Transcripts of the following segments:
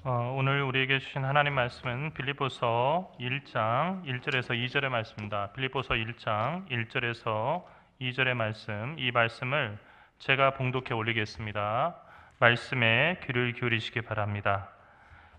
오늘 우리에게 주신 하나님 말씀은 빌립보서 1장 1절에서 2절의 말씀입니다. 빌립보서 1장 1절에서 2절의 말씀, 이 말씀을 제가 봉독해 올리겠습니다. 말씀에 귀를 기울이시기 바랍니다.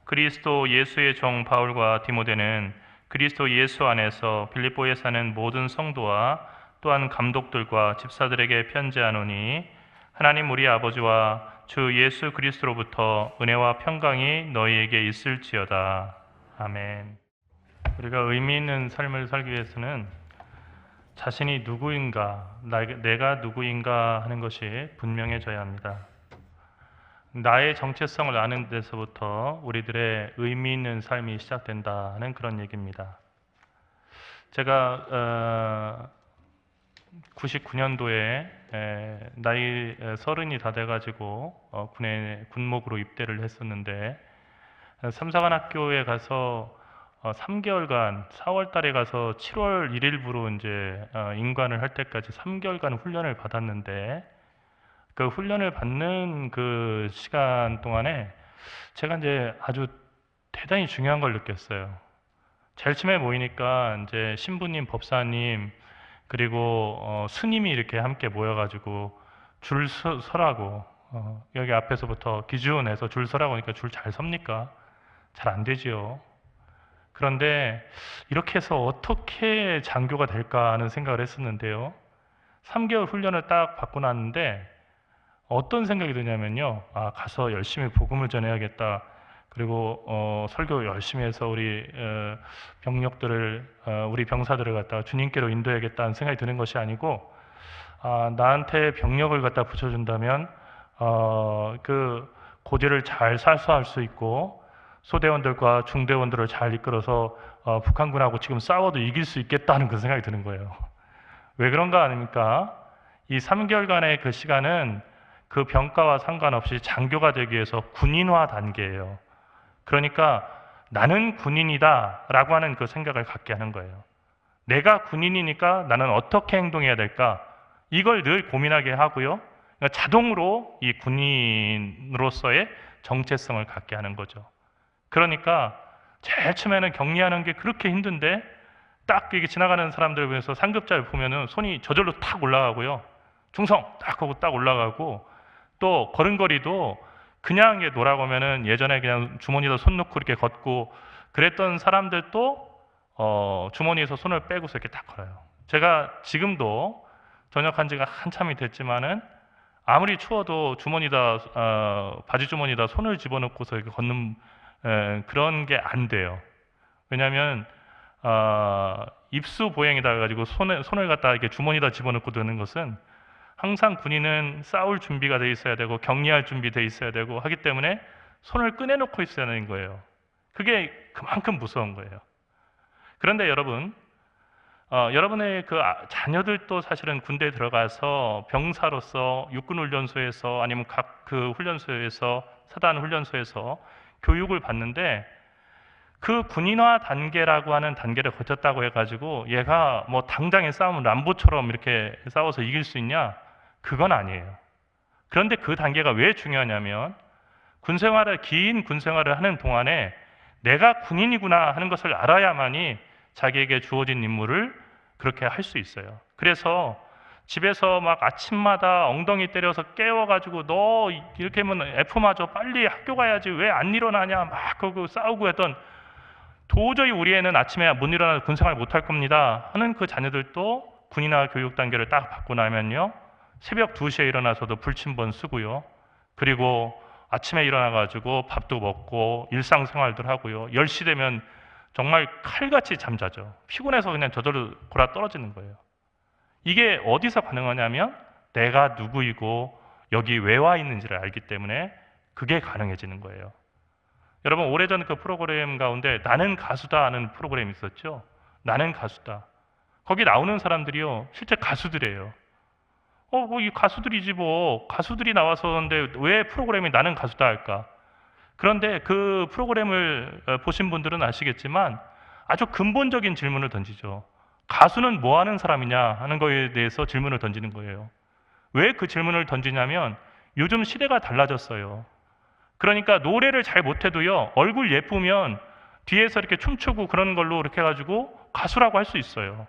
그리스도 예수의 종 바울과 디모데는 그리스도 예수 안에서 빌립보에 사는 모든 성도와 또한 감독들과 집사들에게 편지하노니, 하나님 우리 아버지와 주 예수 그리스도로부터 은혜와 평강이 너희에게 있을지어다. 아멘. 우리가 의미 있는 삶을 살기 위해서는 자신이 누구인가, 내가 누구인가 하는 것이 분명해져야 합니다. 나의 정체성을 아는 데서부터 우리들의 의미 있는 삶이 시작된다는 그런 얘기입니다. 제가 99년도에 나이 30이 다 돼가지고 군에 군목으로 입대를 했었는데, 삼사관학교에 가서 3개월간, 4월 달에 가서 7월 1일부로 이제 임관을 할 때까지 3개월간 훈련을 받았는데, 그 훈련을 받는 그 시간 동안에 제가 이제 아주 대단히 중요한 걸 느꼈어요. 제일 처음에 모이니까 이제 신부님, 법사님, 그리고 스님이 이렇게 함께 모여가지고 줄 서라고, 여기 앞에서부터 기준에서 줄 서라고 하니까 줄 잘 섭니까? 잘 안 되지요. 그런데 이렇게 해서 어떻게 장교가 될까 하는 생각을 했었는데요. 3개월 훈련을 딱 받고 났는데 어떤 생각이 드냐면요. 가서 열심히 복음을 전해야겠다. 그리고 설교 열심히 해서 우리 병력들을, 우리 병사들을 갖다가 주님께로 인도해야겠다는 생각이 드는 것이 아니고, 나한테 병력을 갖다 붙여준다면 그 고지를 잘 살수할 수 있고, 소대원들과 중대원들을 잘 이끌어서 북한군하고 지금 싸워도 이길 수 있겠다는 그 생각이 드는 거예요. 왜 그런가 아닙니까? 이 3개월간의 그 시간은 그 병가와 상관없이 장교가 되기 위해서 군인화 단계예요. 그러니까 나는 군인이다 라고 하는 그 생각을 갖게 하는 거예요. 내가 군인이니까 나는 어떻게 행동해야 될까? 이걸 늘 고민하게 하고요. 그러니까 자동으로 이 군인으로서의 정체성을 갖게 하는 거죠. 그러니까 제일 처음에는 격리하는 게 그렇게 힘든데, 딱 이게 지나가는 사람들을 보면서 상급자를 보면은 손이 저절로 탁 올라가고요. 충성! 딱 하고 딱 올라가고, 또 걸음걸이도 그냥 놀아보면은 예전에 그냥 주머니에다 손 넣고 이렇게 걷고 그랬던 사람들도 주머니에서 손을 빼고서 이렇게 딱 걸어요. 제가 지금도 전역한 지가 한참이 됐지만은 아무리 추워도 주머니다, 바지 주머니에다 손을 집어넣고서 이렇게 걷는 그런 게 안 돼요. 왜냐하면 입수 보행이다 해가지고 손을 갖다 이렇게 주머니에다 집어넣고 드는 것은, 항상 군인은 싸울 준비가 돼 있어야 되고 격리할 준비 돼 있어야 되고 하기 때문에 손을 꺼내놓고 있어야 하는 거예요. 그게 그만큼 무서운 거예요. 그런데 여러분, 여러분의 그 자녀들도 사실은 군대에 들어가서 병사로서 육군훈련소에서 아니면 각 그 훈련소에서, 사단 훈련소에서 교육을 받는데, 그 군인화 단계라고 하는 단계를 거쳤다고 해가지고 얘가 뭐 당장에 싸우면 람보처럼 이렇게 싸워서 이길 수 있냐? 그건 아니에요. 그런데 그 단계가 왜 중요하냐면, 긴 군생활을 하는 동안에 내가 군인이구나 하는 것을 알아야만이 자기에게 주어진 임무를 그렇게 할 수 있어요. 그래서 집에서 막 아침마다 엉덩이 때려서 깨워가지고 너 이렇게 하면 F 맞아, 빨리 학교 가야지, 왜 안 일어나냐, 막 그러고 싸우고 했던, 도저히 우리 애는 아침에 못 일어나서 군생활 못할 겁니다 하는 그 자녀들도 군인화 교육 단계를 딱 받고 나면요, 새벽 2시에 일어나서도 불침번 쓰고요, 그리고 아침에 일어나가지고 밥도 먹고 일상생활들 하고요, 10시 되면 정말 칼같이 잠자죠. 피곤해서 그냥 저절로 골아 떨어지는 거예요. 이게 어디서 가능하냐면 내가 누구이고 여기 왜 와 있는지를 알기 때문에 그게 가능해지는 거예요. 여러분, 오래전 그 프로그램 가운데 나는 가수다 하는 프로그램이 있었죠. 나는 가수다. 거기 나오는 사람들이요, 실제 가수들이에요. 뭐 이 가수들이지 뭐. 가수들이 나와서 하는데 왜 프로그램이 나는 가수다 할까? 그런데 그 프로그램을 보신 분들은 아시겠지만 아주 근본적인 질문을 던지죠. 가수는 뭐 하는 사람이냐 하는 거에 대해서 질문을 던지는 거예요. 왜 그 질문을 던지냐면 요즘 시대가 달라졌어요. 그러니까 노래를 잘 못해도요, 얼굴 예쁘면 뒤에서 이렇게 춤추고 그런 걸로 이렇게 해가지고 가수라고 할 수 있어요.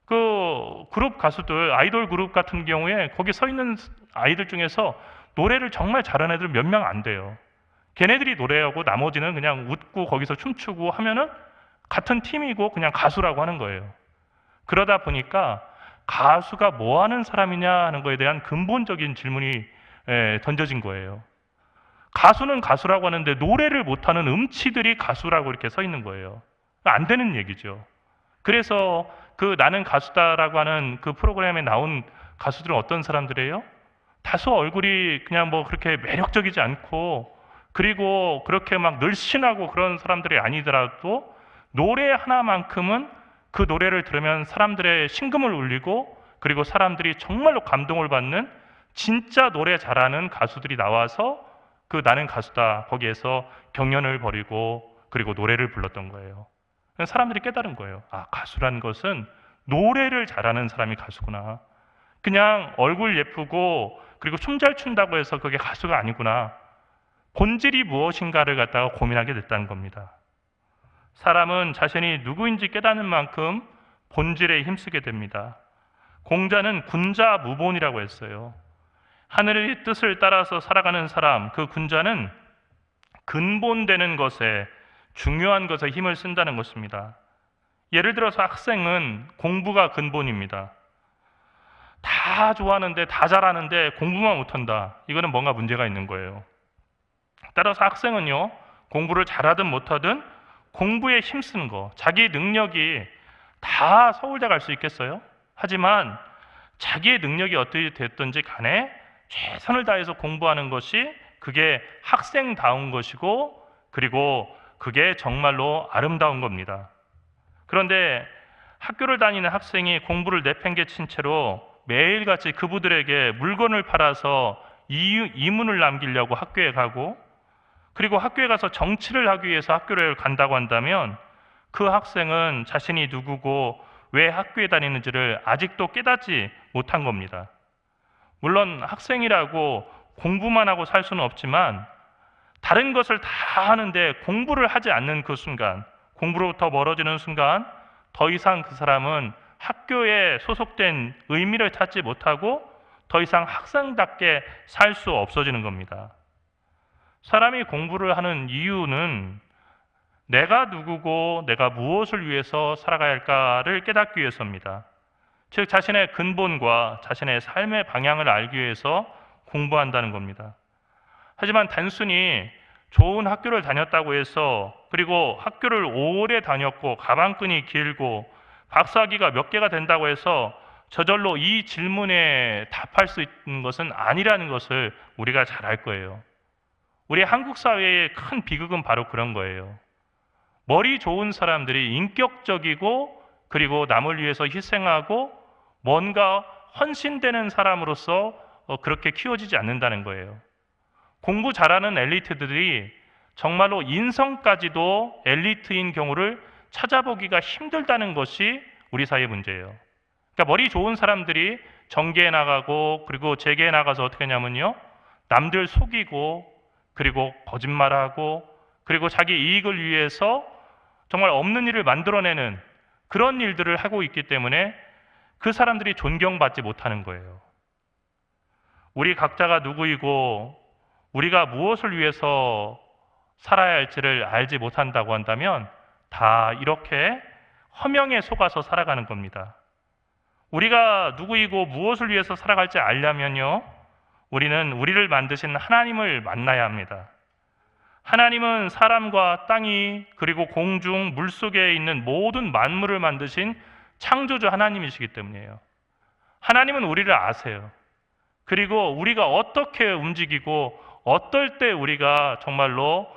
그 그룹 가수들, 아이돌 그룹 같은 경우에 거기 서 있는 아이들 중에서 노래를 정말 잘하는 애들 몇 명 안 돼요. 걔네들이 노래하고 나머지는 그냥 웃고 거기서 춤추고 하면은 같은 팀이고 그냥 가수라고 하는 거예요. 그러다 보니까 가수가 뭐 하는 사람이냐 하는 거에 대한 근본적인 질문이 던져진 거예요. 가수는 가수라고 하는데 노래를 못하는 음치들이 가수라고 이렇게 서 있는 거예요. 안 되는 얘기죠. 그래서 그 나는 가수다라고 하는 그 프로그램에 나온 가수들은 어떤 사람들이에요? 다소 얼굴이 그냥 뭐 그렇게 매력적이지 않고, 그리고 그렇게 막 늘씬하고 그런 사람들이 아니더라도 노래 하나만큼은 그 노래를 들으면 사람들의 심금을 울리고, 그리고 사람들이 정말로 감동을 받는 진짜 노래 잘하는 가수들이 나와서 그 나는 가수다 거기에서 경연을 벌이고 그리고 노래를 불렀던 거예요. 사람들이 깨달은 거예요. 아, 가수라는 것은 노래를 잘하는 사람이 가수구나. 그냥 얼굴 예쁘고 그리고 춤 잘 춘다고 해서 그게 가수가 아니구나. 본질이 무엇인가를 갖다가 고민하게 됐다는 겁니다. 사람은 자신이 누구인지 깨닫는 만큼 본질에 힘쓰게 됩니다. 공자는 군자무본이라고 했어요. 하늘의 뜻을 따라서 살아가는 사람, 그 군자는 근본되는 것에, 중요한 것에 힘을 쓴다는 것입니다. 예를 들어서 학생은 공부가 근본입니다. 다 좋아하는데, 다 잘하는데 공부만 못한다. 이거는 뭔가 문제가 있는 거예요. 따라서 학생은요, 공부를 잘하든 못하든 공부에 힘쓰는 거, 자기 능력이 다 서울대 갈 수 있겠어요? 하지만 자기의 능력이 어떻게 됐든지 간에 최선을 다해서 공부하는 것이 그게 학생다운 것이고, 그리고 그게 정말로 아름다운 겁니다. 그런데 학교를 다니는 학생이 공부를 내팽개친 채로 매일같이 그부들에게 물건을 팔아서 이문을 남기려고 학교에 가고, 그리고 학교에 가서 정치를 하기 위해서 학교를 간다고 한다면 그 학생은 자신이 누구고 왜 학교에 다니는지를 아직도 깨닫지 못한 겁니다. 물론 학생이라고 공부만 하고 살 수는 없지만 다른 것을 다 하는데 공부를 하지 않는 그 순간, 공부로부터 멀어지는 순간 더 이상 그 사람은 학교에 소속된 의미를 찾지 못하고 더 이상 학생답게 살 수 없어지는 겁니다. 사람이 공부를 하는 이유는 내가 누구고 내가 무엇을 위해서 살아가야 할까를 깨닫기 위해서입니다. 즉 자신의 근본과 자신의 삶의 방향을 알기 위해서 공부한다는 겁니다. 하지만 단순히 좋은 학교를 다녔다고 해서, 그리고 학교를 오래 다녔고 가방끈이 길고 박사학위가 몇 개가 된다고 해서 저절로 이 질문에 답할 수 있는 것은 아니라는 것을 우리가 잘 알 거예요. 우리 한국 사회의 큰 비극은 바로 그런 거예요. 머리 좋은 사람들이 인격적이고 그리고 남을 위해서 희생하고 뭔가 헌신되는 사람으로서 그렇게 키워지지 않는다는 거예요. 공부 잘하는 엘리트들이 정말로 인성까지도 엘리트인 경우를 찾아보기가 힘들다는 것이 우리 사회의 문제예요. 그러니까 머리 좋은 사람들이 정계에 나가고 그리고 재계에 나가서 어떻게 하냐면요, 남들 속이고 그리고 거짓말하고 그리고 자기 이익을 위해서 정말 없는 일을 만들어내는 그런 일들을 하고 있기 때문에 그 사람들이 존경받지 못하는 거예요. 우리 각자가 누구이고 우리가 무엇을 위해서 살아야 할지를 알지 못한다고 한다면 다 이렇게 허명에 속아서 살아가는 겁니다. 우리가 누구이고 무엇을 위해서 살아갈지 알려면요, 우리는 우리를 만드신 하나님을 만나야 합니다. 하나님은 사람과 땅이 그리고 공중 물속에 있는 모든 만물을 만드신 창조주 하나님이시기 때문이에요. 하나님은 우리를 아세요. 그리고 우리가 어떻게 움직이고 어떨 때 우리가 정말로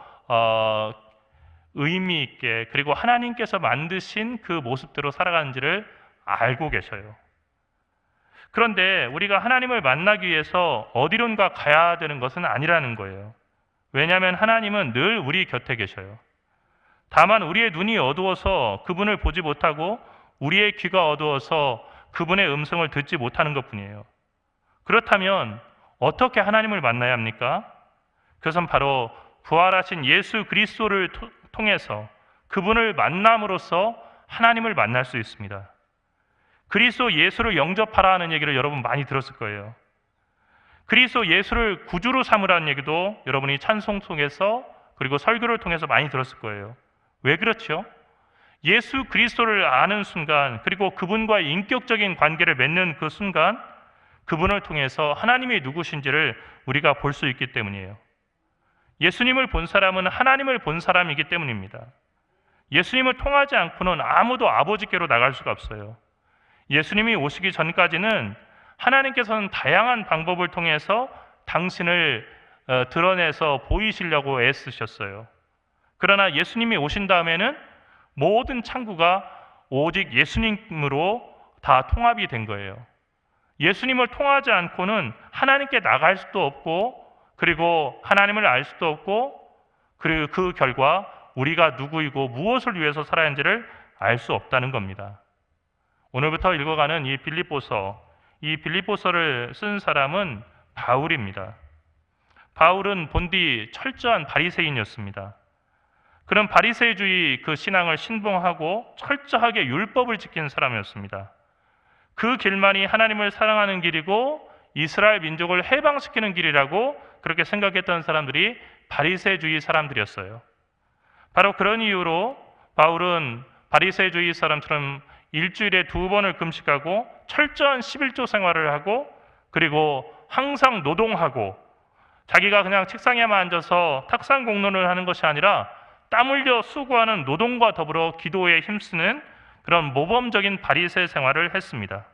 의미 있게 그리고 하나님께서 만드신 그 모습대로 살아가는지를 알고 계셔요. 그런데 우리가 하나님을 만나기 위해서 어디론가 가야 되는 것은 아니라는 거예요. 왜냐하면 하나님은 늘 우리 곁에 계셔요. 다만 우리의 눈이 어두워서 그분을 보지 못하고 우리의 귀가 어두워서 그분의 음성을 듣지 못하는 것뿐이에요. 그렇다면 어떻게 하나님을 만나야 합니까? 그것은 바로 부활하신 예수 그리스도를 통해서 그분을 만남으로써 하나님을 만날 수 있습니다. 그리스도 예수를 영접하라 하는 얘기를 여러분 많이 들었을 거예요. 그리스도 예수를 구주로 삼으라는 얘기도 여러분이 찬송 속에서 그리고 설교를 통해서 많이 들었을 거예요. 왜 그렇죠? 예수 그리스도를 아는 순간, 그리고 그분과의 인격적인 관계를 맺는 그 순간, 그분을 통해서 하나님이 누구신지를 우리가 볼 수 있기 때문이에요. 예수님을 본 사람은 하나님을 본 사람이기 때문입니다. 예수님을 통하지 않고는 아무도 아버지께로 나갈 수가 없어요. 예수님이 오시기 전까지는 하나님께서는 다양한 방법을 통해서 당신을 드러내서 보이시려고 애쓰셨어요. 그러나 예수님이 오신 다음에는 모든 창구가 오직 예수님으로 다 통합이 된 거예요. 예수님을 통하지 않고는 하나님께 나갈 수도 없고, 그리고 하나님을 알 수도 없고, 그리고 그 결과 우리가 누구이고 무엇을 위해서 살아야 하는지를 알 수 없다는 겁니다. 오늘부터 읽어가는 이 빌립보서를 쓴 사람은 바울입니다. 바울은 본디 철저한 바리새인이었습니다. 그런 바리새주의 그 신앙을 신봉하고 철저하게 율법을 지킨 사람이었습니다. 그 길만이 하나님을 사랑하는 길이고 이스라엘 민족을 해방시키는 길이라고 그렇게 생각했던 사람들이 바리새주의 사람들이었어요. 바로 그런 이유로 바울은 바리새주의 사람처럼 일주일에 2번을 금식하고 철저한 11조 생활을 하고, 그리고 항상 노동하고, 자기가 그냥 책상에만 앉아서 탁상 공론을 하는 것이 아니라 땀 흘려 수고하는 노동과 더불어 기도에 힘쓰는 그런 모범적인 바리새 생활을 했습니다.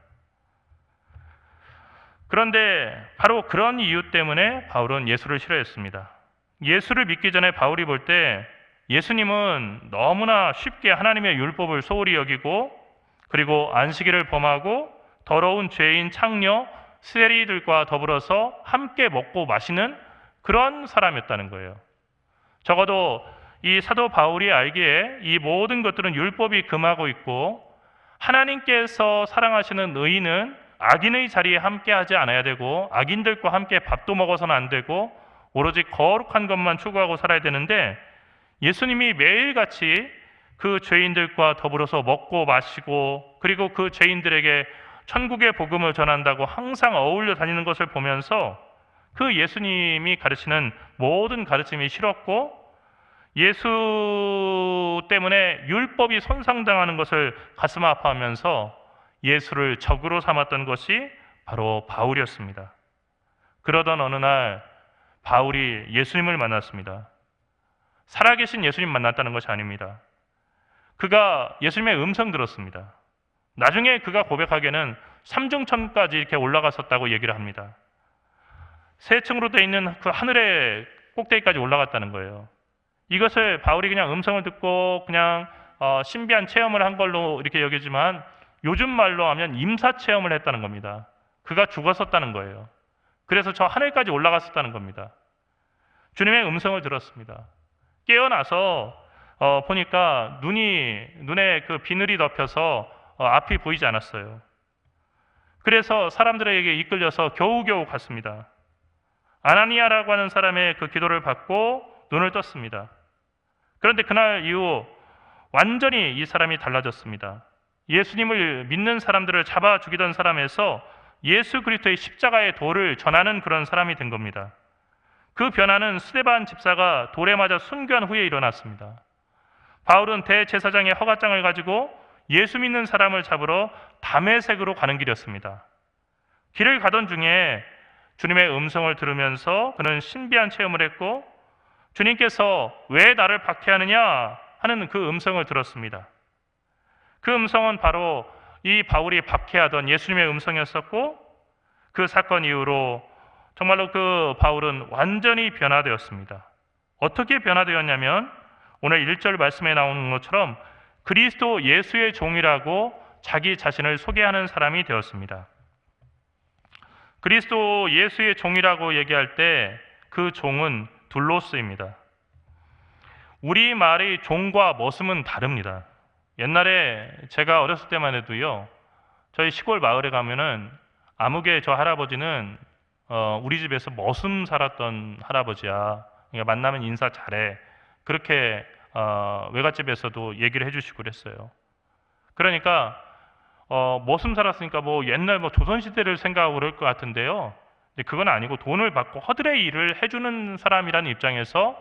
그런데 바로 그런 이유 때문에 바울은 예수를 싫어했습니다. 예수를 믿기 전에 바울이 볼 때 예수님은 너무나 쉽게 하나님의 율법을 소홀히 여기고, 그리고 안식일을 범하고 더러운 죄인 창녀 세리들과 더불어서 함께 먹고 마시는 그런 사람이었다는 거예요. 적어도 이 사도 바울이 알기에 이 모든 것들은 율법이 금하고 있고, 하나님께서 사랑하시는 의인은 악인의 자리에 함께 하지 않아야 되고, 악인들과 함께 밥도 먹어서는 안 되고, 오로지 거룩한 것만 추구하고 살아야 되는데, 예수님이 매일같이 그 죄인들과 더불어서 먹고 마시고, 그리고 그 죄인들에게 천국의 복음을 전한다고 항상 어울려 다니는 것을 보면서 그 예수님이 가르치는 모든 가르침이 싫었고, 예수 때문에 율법이 손상당하는 것을 가슴 아파하면서 예수를 적으로 삼았던 것이 바로 바울이었습니다. 그러던 어느 날 바울이 예수님을 만났습니다. 살아계신 예수님 만났다는 것이 아닙니다. 그가 예수님의 음성 들었습니다. 나중에 그가 고백하기에는 삼중천까지 이렇게 올라갔었다고 얘기를 합니다. 세 층으로 되어 있는 그 하늘의 꼭대기까지 올라갔다는 거예요. 이것을 바울이 그냥 음성을 듣고 그냥 신비한 체험을 한 걸로 이렇게 여기지만, 요즘 말로 하면 임사 체험을 했다는 겁니다. 그가 죽었었다는 거예요. 그래서 저 하늘까지 올라갔었다는 겁니다. 주님의 음성을 들었습니다. 깨어나서 보니까 눈에 그 비늘이 덮여서 앞이 보이지 않았어요. 그래서 사람들에게 이끌려서 겨우겨우 갔습니다. 아나니아라고 하는 사람의 그 기도를 받고 눈을 떴습니다. 그런데 그날 이후 완전히 이 사람이 달라졌습니다. 예수님을 믿는 사람들을 잡아 죽이던 사람에서 예수 그리스도의 십자가의 도를 전하는 그런 사람이 된 겁니다. 그 변화는 스데반 집사가 돌에 맞아 순교한 후에 일어났습니다. 바울은 대제사장의 허가장을 가지고 예수 믿는 사람을 잡으러 다메섹으로 가는 길이었습니다. 길을 가던 중에 주님의 음성을 들으면서 그는 신비한 체험을 했고, 주님께서 왜 나를 박해하느냐 하는 그 음성을 들었습니다. 그 음성은 바로 이 바울이 박해하던 예수님의 음성이었었고, 그 사건 이후로 정말로 그 바울은 완전히 변화되었습니다. 어떻게 변화되었냐면, 오늘 1절 말씀에 나오는 것처럼 그리스도 예수의 종이라고 자기 자신을 소개하는 사람이 되었습니다. 그리스도 예수의 종이라고 얘기할 때 그 종은 둘로스입니다. 우리말의 종과 머슴은 다릅니다. 옛날에 제가 어렸을 때만 해도요, 저희 시골 마을에 가면은 아무개 저 할아버지는 우리 집에서 머슴 살았던 할아버지야 그러니까 만나면 인사 잘해. 그렇게 외갓집에서도 얘기를 해주시고 그랬어요. 그러니까 머슴 살았으니까 뭐 옛날 뭐 조선시대를 생각하고 그럴 것 같은데요. 근데 그건 아니고 돈을 받고 허드렛 일을 해주는 사람이라는 입장에서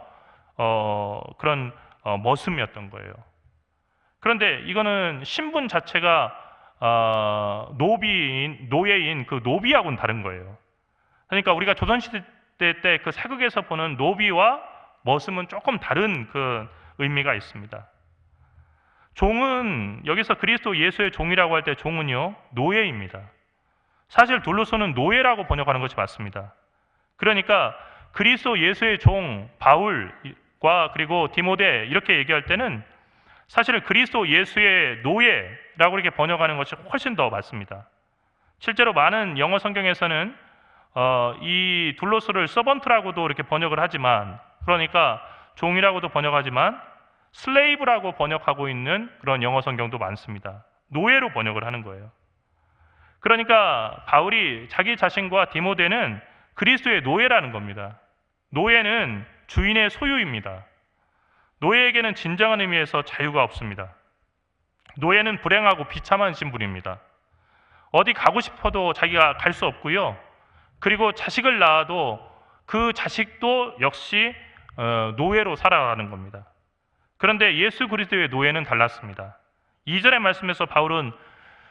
그런 머슴이었던 거예요. 그런데 이거는 신분 자체가 노예인 그 노비하고는 다른 거예요. 그러니까 우리가 조선시대 때 그 사극에서 보는 노비와 머슴은 조금 다른 그 의미가 있습니다. 종은 여기서 그리스도 예수의 종이라고 할 때 종은요 노예입니다. 사실 둘로서는 노예라고 번역하는 것이 맞습니다. 그러니까 그리스도 예수의 종 바울과 그리고 디모데 이렇게 얘기할 때는 사실은 그리스도 예수의 노예라고 이렇게 번역하는 것이 훨씬 더 맞습니다. 실제로 많은 영어 성경에서는 이 둘로스를 서번트라고도 이렇게 번역을 하지만, 그러니까 종이라고도 번역하지만 슬레이브라고 번역하고 있는 그런 영어 성경도 많습니다. 노예로 번역을 하는 거예요. 그러니까 바울이 자기 자신과 디모데는 그리스도의 노예라는 겁니다. 노예는 주인의 소유입니다. 노예에게는 진정한 의미에서 자유가 없습니다. 노예는 불행하고 비참한 신분입니다. 어디 가고 싶어도 자기가 갈 수 없고요. 그리고 자식을 낳아도 그 자식도 역시 노예로 살아가는 겁니다. 그런데 예수 그리스도의 노예는 달랐습니다. 2절의 말씀에서 바울은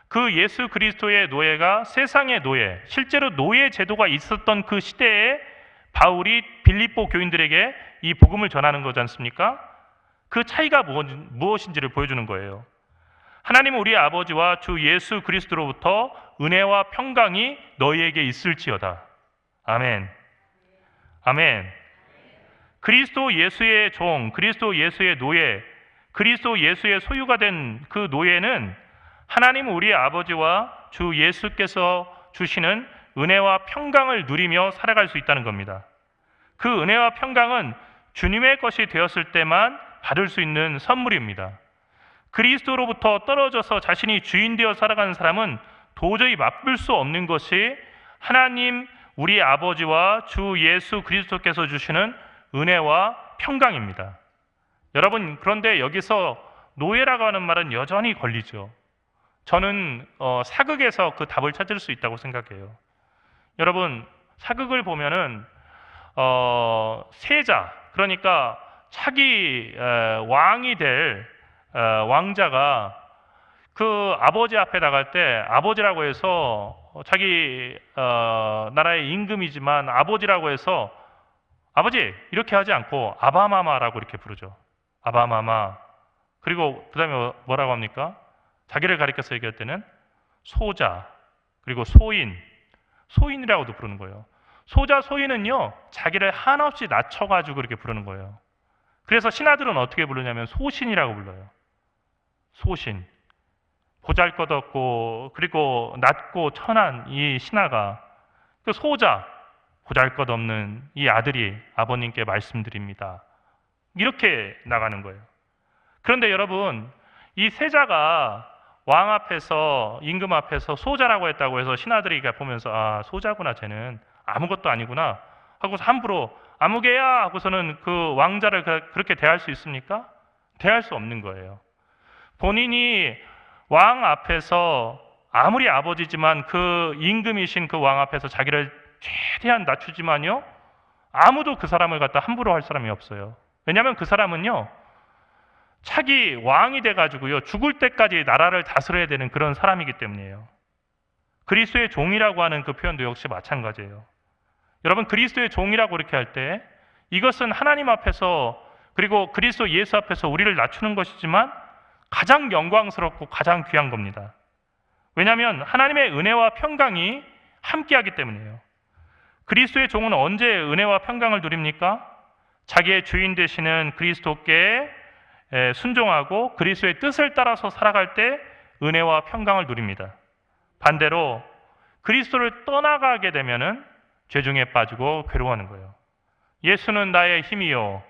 그 예수 그리스도의 노예가 세상의 노예, 실제로 노예 제도가 있었던 그 시대에 바울이 빌립보 교인들에게 이 복음을 전하는 거지 않습니까? 그 차이가 무엇인지를 보여주는 거예요. 하나님은 우리 아버지와 주 예수 그리스도로부터 은혜와 평강이 너희에게 있을지어다. 아멘. 아멘. 그리스도 예수의 종, 그리스도 예수의 노예, 그리스도 예수의 소유가 된 그 노예는 하나님 우리 아버지와 주 예수께서 주시는 은혜와 평강을 누리며 살아갈 수 있다는 겁니다. 그 은혜와 평강은 주님의 것이 되었을 때만 받을 수 있는 선물입니다. 그리스도로부터 떨어져서 자신이 주인 되어 살아가는 사람은 도저히 맛볼 수 없는 것이 하나님 우리 아버지와 주 예수 그리스도께서 주시는 은혜와 평강입니다. 여러분, 그런데 여기서 노예라고 하는 말은 여전히 걸리죠. 저는 사극에서 그 답을 찾을 수 있다고 생각해요. 여러분, 사극을 보면은 세자, 그러니까 차기 왕이 될 왕자가 그 아버지 앞에 나갈 때 아버지라고 해서 자기 나라의 임금이지만 아버지라고 해서 아버지 이렇게 하지 않고 아바마마라고 이렇게 부르죠. 아바마마. 그리고 그 다음에 뭐라고 합니까? 자기를 가리켜서 얘기할 때는 소자, 그리고 소인이라고도 부르는 거예요. 소자, 소인은요 자기를 한없이 낮춰가지고 이렇게 부르는 거예요. 그래서 신하들은 어떻게 부르냐면 소신이라고 불러요. 소신. 보잘것없고 그리고 낮고 천한 이 신하가 그 소자, 보잘것없는 이 아들이 아버님께 말씀드립니다. 이렇게 나가는 거예요. 그런데 여러분, 이 세자가 왕 앞에서 임금 앞에서 소자라고 했다고 해서 신하들이 보면서 아 소자구나 쟤는 아무것도 아니구나 하고서 함부로 아무개야 하고서는 그 왕자를 그렇게 대할 수 있습니까? 대할 수 없는 거예요. 본인이 왕 앞에서 아무리 아버지지만 그 임금이신 그 왕 앞에서 자기를 최대한 낮추지만요 아무도 그 사람을 갖다 함부로 할 사람이 없어요. 왜냐하면 그 사람은요 차기 왕이 돼가지고요 죽을 때까지 나라를 다스려야 되는 그런 사람이기 때문이에요. 그리스도의 종이라고 하는 그 표현도 역시 마찬가지예요. 여러분, 그리스도의 종이라고 이렇게 할 때 이것은 하나님 앞에서 그리고 그리스도 예수 앞에서 우리를 낮추는 것이지만 가장 영광스럽고 가장 귀한 겁니다. 왜냐하면 하나님의 은혜와 평강이 함께하기 때문이에요. 그리스도의 종은 언제 은혜와 평강을 누립니까? 자기의 주인 되시는 그리스도께 순종하고 그리스도의 뜻을 따라서 살아갈 때 은혜와 평강을 누립니다. 반대로 그리스도를 떠나가게 되면은 죄중에 빠지고 괴로워하는 거예요. 예수는 나의 힘이요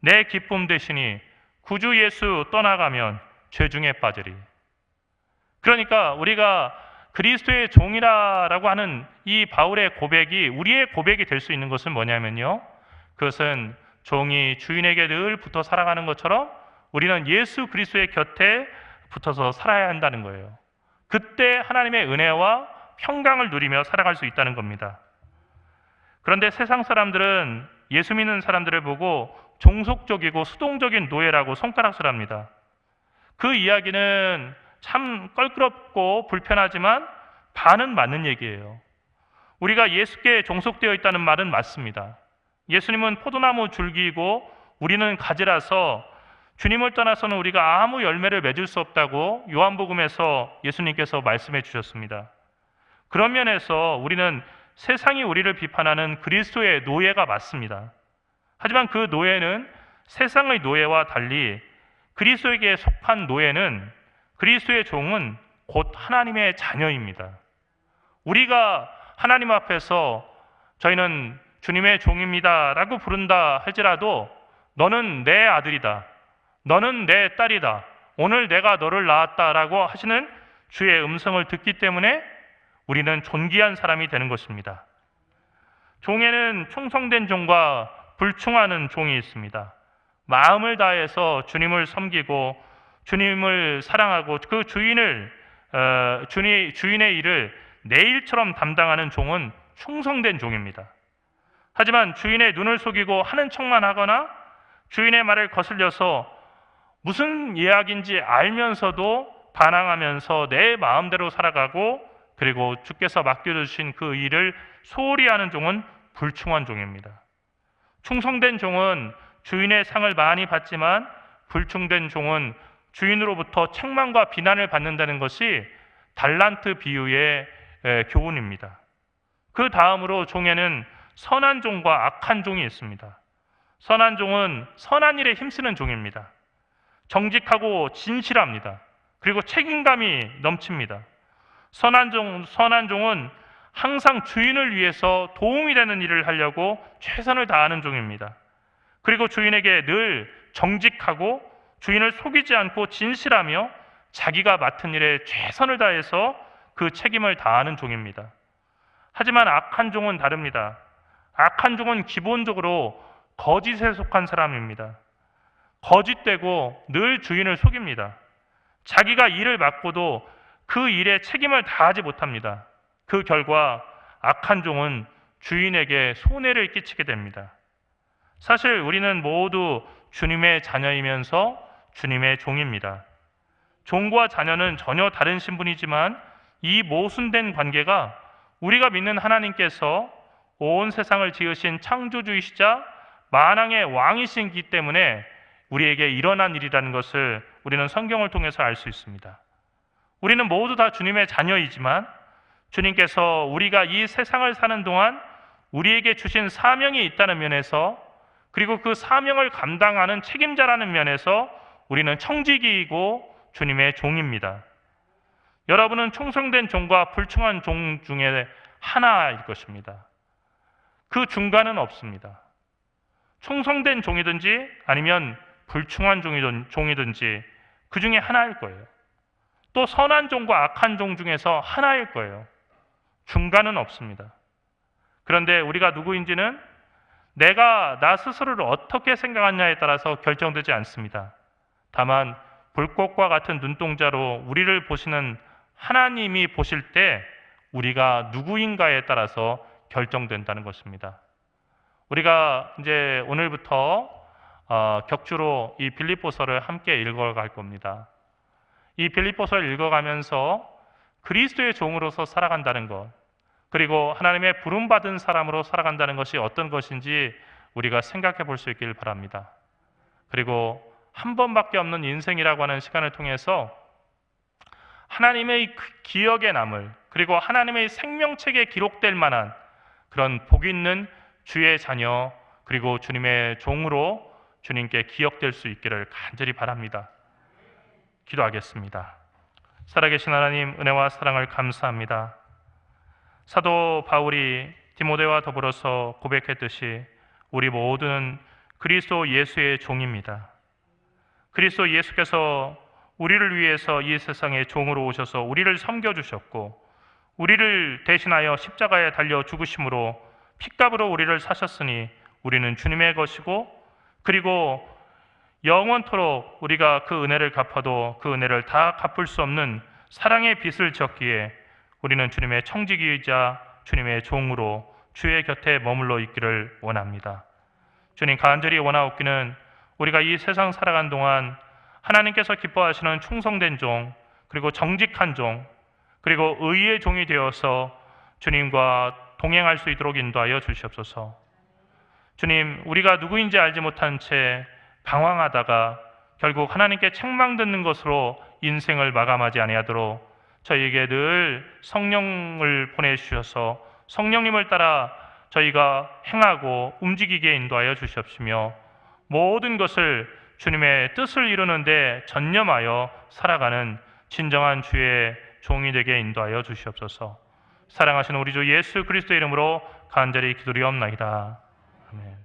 내 기쁨 되시니 구주 예수 떠나가면 죄중에 빠지리. 그러니까 우리가 그리스도의 종이라고 하는 이 바울의 고백이 우리의 고백이 될 수 있는 것은 뭐냐면요 그것은 종이 주인에게 늘 붙어 살아가는 것처럼 우리는 예수 그리스도의 곁에 붙어서 살아야 한다는 거예요. 그때 하나님의 은혜와 평강을 누리며 살아갈 수 있다는 겁니다. 그런데 세상 사람들은 예수 믿는 사람들을 보고 종속적이고 수동적인 노예라고 손가락질합니다. 그 이야기는 참 껄끄럽고 불편하지만 반은 맞는 얘기예요. 우리가 예수께 종속되어 있다는 말은 맞습니다. 예수님은 포도나무 줄기이고 우리는 가지라서 주님을 떠나서는 우리가 아무 열매를 맺을 수 없다고 요한복음에서 예수님께서 말씀해 주셨습니다. 그런 면에서 우리는 세상이 우리를 비판하는 그리스도의 노예가 맞습니다. 하지만 그 노예는 세상의 노예와 달리 그리스도에게 속한 노예는, 그리스도의 종은 곧 하나님의 자녀입니다. 우리가 하나님 앞에서 저희는 주님의 종입니다 라고 부른다 할지라도 너는 내 아들이다, 너는 내 딸이다, 오늘 내가 너를 낳았다 라고 하시는 주의 음성을 듣기 때문에 우리는 존귀한 사람이 되는 것입니다. 종에는 충성된 종과 불충하는 종이 있습니다. 마음을 다해서 주님을 섬기고 주님을 사랑하고 그 주인의 일을 내 일처럼 담당하는 종은 충성된 종입니다. 하지만 주인의 눈을 속이고 하는 척만 하거나 주인의 말을 거슬려서 무슨 이야기인지 알면서도 반항하면서 내 마음대로 살아가고 그리고 주께서 맡겨주신 그 일을 소홀히 하는 종은 불충한 종입니다. 충성된 종은 주인의 상을 많이 받지만 불충된 종은 주인으로부터 책망과 비난을 받는다는 것이 달란트 비유의 교훈입니다. 그 다음으로 종에는 선한 종과 악한 종이 있습니다. 선한 종은 선한 일에 힘쓰는 종입니다. 정직하고 진실합니다. 그리고 책임감이 넘칩니다. 선한 종은 항상 주인을 위해서 도움이 되는 일을 하려고 최선을 다하는 종입니다. 그리고 주인에게 늘 정직하고 주인을 속이지 않고 진실하며 자기가 맡은 일에 최선을 다해서 그 책임을 다하는 종입니다. 하지만 악한 종은 다릅니다. 악한 종은 기본적으로 거짓에 속한 사람입니다. 거짓되고 늘 주인을 속입니다. 자기가 일을 맡고도 그 일에 책임을 다하지 못합니다. 그 결과 악한 종은 주인에게 손해를 끼치게 됩니다. 사실 우리는 모두 주님의 자녀이면서 주님의 종입니다. 종과 자녀는 전혀 다른 신분이지만 이 모순된 관계가 우리가 믿는 하나님께서 온 세상을 지으신 창조주이시자 만왕의 왕이시기 때문에 우리에게 일어난 일이라는 것을 우리는 성경을 통해서 알 수 있습니다. 우리는 모두 다 주님의 자녀이지만 주님께서 우리가 이 세상을 사는 동안 우리에게 주신 사명이 있다는 면에서 그리고 그 사명을 감당하는 책임자라는 면에서 우리는 청지기이고 주님의 종입니다. 여러분은 충성된 종과 불충한 종 중에 하나일 것입니다. 그 중간은 없습니다. 충성된 종이든지 아니면 불충한 종이든지 그 중에 하나일 거예요. 또 선한 종과 악한 종 중에서 하나일 거예요. 중간은 없습니다. 그런데 우리가 누구인지는 내가 나 스스로를 어떻게 생각하냐에 따라서 결정되지 않습니다. 다만 불꽃과 같은 눈동자로 우리를 보시는 하나님이 보실 때 우리가 누구인가에 따라서 결정된다는 것입니다. 우리가 이제 오늘부터 격주로 이 빌립보서를 함께 읽어갈 겁니다. 이 빌립보서를 읽어가면서 그리스도의 종으로서 살아간다는 것, 그리고 하나님의 부름받은 사람으로 살아간다는 것이 어떤 것인지 우리가 생각해 볼 수 있길 바랍니다. 그리고 한 번밖에 없는 인생이라고 하는 시간을 통해서 하나님의 기억에 남을, 그리고 하나님의 생명책에 기록될 만한 그런 복 있는 주의 자녀, 그리고 주님의 종으로 주님께 기억될 수 있기를 간절히 바랍니다. 기도하겠습니다. 살아계신 하나님, 은혜와 사랑을 감사합니다. 사도 바울이 디모데와 더불어서 고백했듯이 우리 모두는 그리스도 예수의 종입니다. 그리스도 예수께서 우리를 위해서 이 세상에 종으로 오셔서 우리를 섬겨주셨고 우리를 대신하여 십자가에 달려 죽으심으로 핏값으로 우리를 사셨으니 우리는 주님의 것이고 그리고 영원토록 우리가 그 은혜를 갚아도 그 은혜를 다 갚을 수 없는 사랑의 빚을 졌기에 우리는 주님의 청지기이자 주님의 종으로 주의 곁에 머물러 있기를 원합니다. 주님, 간절히 원하옵기는 우리가 이 세상 살아간 동안 하나님께서 기뻐하시는 충성된 종, 그리고 정직한 종, 그리고 의의 종이 되어서 주님과 동행할 수 있도록 인도하여 주시옵소서. 주님, 우리가 누구인지 알지 못한 채 방황하다가 결국 하나님께 책망 듣는 것으로 인생을 마감하지 아니하도록 저희에게 늘 성령을 보내주셔서 성령님을 따라 저희가 행하고 움직이게 인도하여 주시옵시며 모든 것을 주님의 뜻을 이루는 데 전념하여 살아가는 진정한 주의 종이 되게 인도하여 주시옵소서. 사랑하시는 우리 주 예수 그리스도의 이름으로 간절히 기도리옵나이다. 아멘.